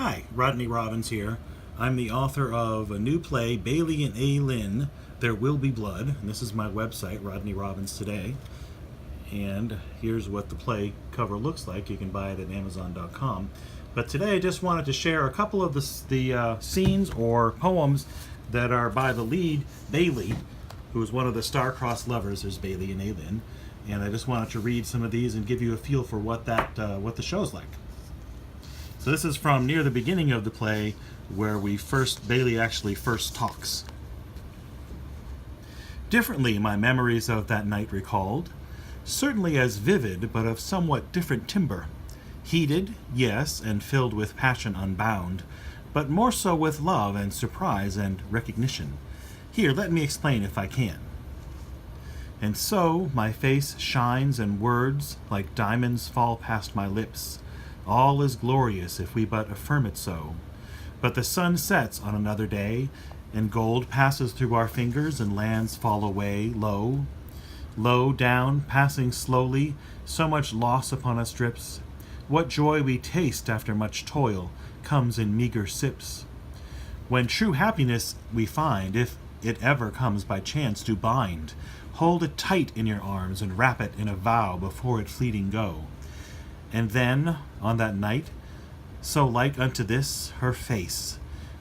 Hi, Rodney Robbins here. I'm the author of a new play, Bailey and Ailynn, There Will Be Blood. And this is my website, Rodney Robbins Today. And here's what the play cover looks like. You can buy it at Amazon.com. But today I just wanted to share a couple of the scenes or poems that are by the lead, Bailey, who is one of the star-crossed lovers. There's Bailey and Ailynn. And I just wanted to read some of these and give you a feel for what the show's like. So this is from near the beginning of the play, where Bailey actually first talks. Differently my memories of that night recalled, certainly as vivid, but of somewhat different timber. Heated, yes, and filled with passion unbound, but more so with love and surprise and recognition. Here, let me explain if I can. And so my face shines and words like diamonds fall past my lips. All is glorious if we but affirm it so. But the sun sets on another day, and gold passes through our fingers and lands fall away low. Low down, passing slowly, so much loss upon us drips. What joy we taste after much toil comes in meager sips. When true happiness we find, if it ever comes by chance to bind, hold it tight in your arms and wrap it in a vow before it fleeting go. And then, on that night, so like unto this, her face,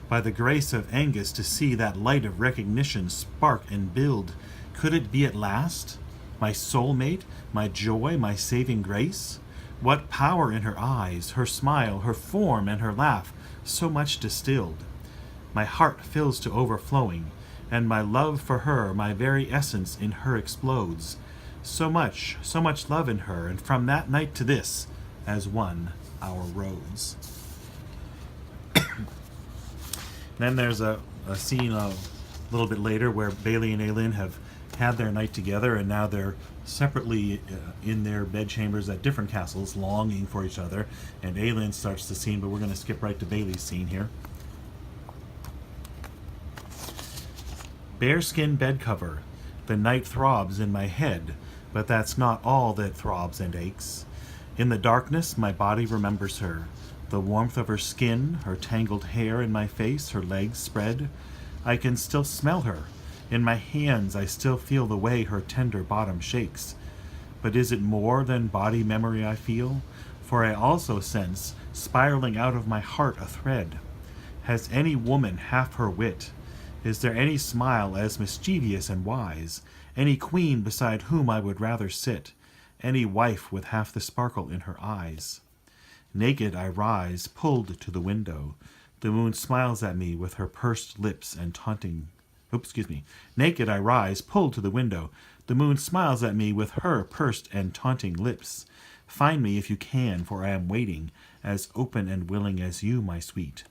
by the grace of Angus to see that light of recognition spark and build, could it be at last? My soulmate, my joy, my saving grace? What power in her eyes, her smile, her form, and her laugh, so much distilled. My heart fills to overflowing, and my love for her, my very essence in her explodes. So much love in her, and from that night to this, as one our roads. Then there's a scene a little bit later where Bailey and Ailynn have had their night together, and now they're separately in their bedchambers at different castles, longing for each other. And Ailynn starts the scene, but we're going to skip right to Bailey's scene here. Bearskin bed cover, the night throbs in my head, but that's not all that throbs and aches. In the darkness, my body remembers her, the warmth of her skin, her tangled hair in my face, her legs spread. I can still smell her. In my hands, I still feel the way her tender bottom shakes. But is it more than body memory I feel? For I also sense, spiraling out of my heart a thread. Has any woman half her wit? Is there any smile as mischievous and wise? Any queen beside whom I would rather sit? Any wife with half the sparkle in her eyes? Naked I rise, pulled to the window. The moon smiles at me with her pursed lips and taunting... Naked I rise, pulled to the window. The moon smiles at me with her pursed and taunting lips. Find me if you can, for I am waiting, as open and willing as you, my sweet.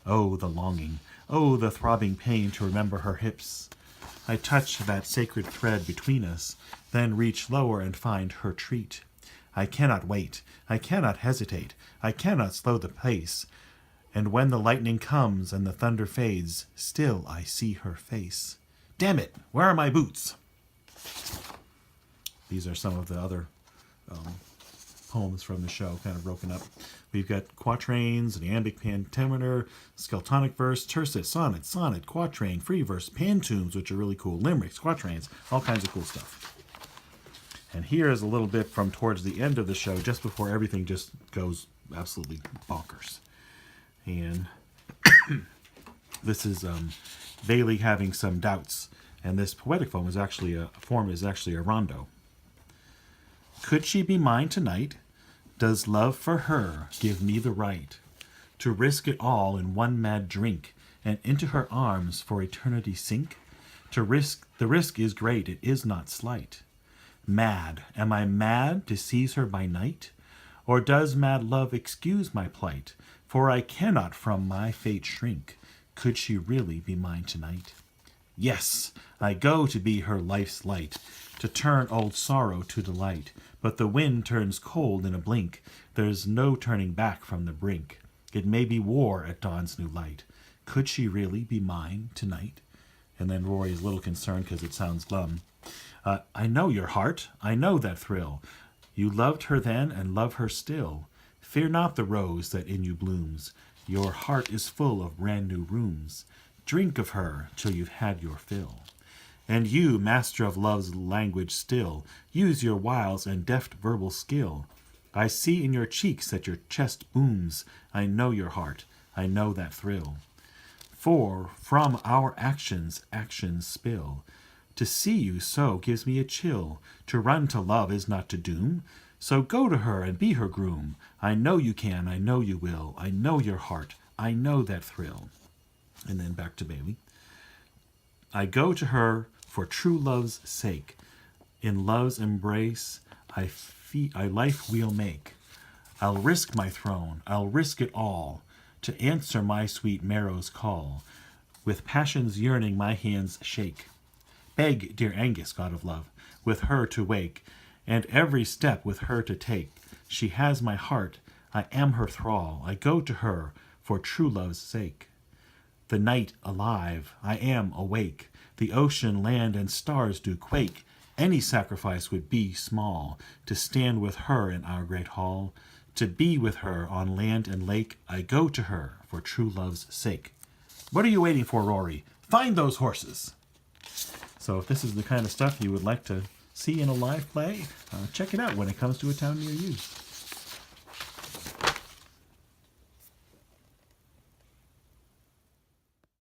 Oh, the longing. Oh, the throbbing pain to remember her hips. I touch that sacred thread between us, then reach lower and find her treat. I cannot wait. I cannot hesitate. I cannot slow the pace. And when the lightning comes and the thunder fades, still I see her face. Damn it! Where are my boots? These are some of the other poems from the show, kind of broken up. We've got quatrains, an iambic pentameter, skeltonic verse, tercet, sonnet, quatrain, free verse, pantoums, which are really cool, limericks, quatrains, all kinds of cool stuff. And here is a little bit from towards the end of the show, just before everything just goes absolutely bonkers. And this is Bailey having some doubts, and this poetic form is actually a rondo. Could she be mine tonight? Does love for her give me the right to risk it all in one mad drink, and into her arms for eternity sink? The risk is great, it is not slight. Mad, am I mad to seize her by night? Or does mad love excuse my plight? For I cannot from my fate shrink. Could she really be mine tonight? Yes, I go to be her life's light, to turn old sorrow to delight. But the wind turns cold in a blink. There's no turning back from the brink. It may be war at dawn's new light. Could she really be mine tonight? And then Rory's a little concerned because it sounds glum. I know your heart. I know that thrill. You loved her then and love her still. Fear not the rose that in you blooms. Your heart is full of brand new rooms. Drink of her till you've had your fill. And you, master of love's language still, use your wiles and deft verbal skill. I see in your cheeks that your chest booms. I know your heart, I know that thrill. For from our actions spill. To see you so gives me a chill. To run to love is not to doom. So go to her and be her groom. I know you can, I know you will. I know your heart, I know that thrill. And then back to Bailey. I go to her for true love's sake. In love's embrace I life we'll make. I'll risk my throne, I'll risk it all, to answer my sweet marrow's call. With passion's yearning my hands shake. Beg, dear Angus, God of love, with her to wake, and every step with her to take. She has my heart, I am her thrall. I go to her for true love's sake. The night alive, I am awake. The ocean, land, and stars do quake. Any sacrifice would be small, to stand with her in our great hall. To be with her on land and lake, I go to her for true love's sake. What are you waiting for, Rory? Find those horses! So if this is the kind of stuff you would like to see in a live play, check it out when it comes to a town near you.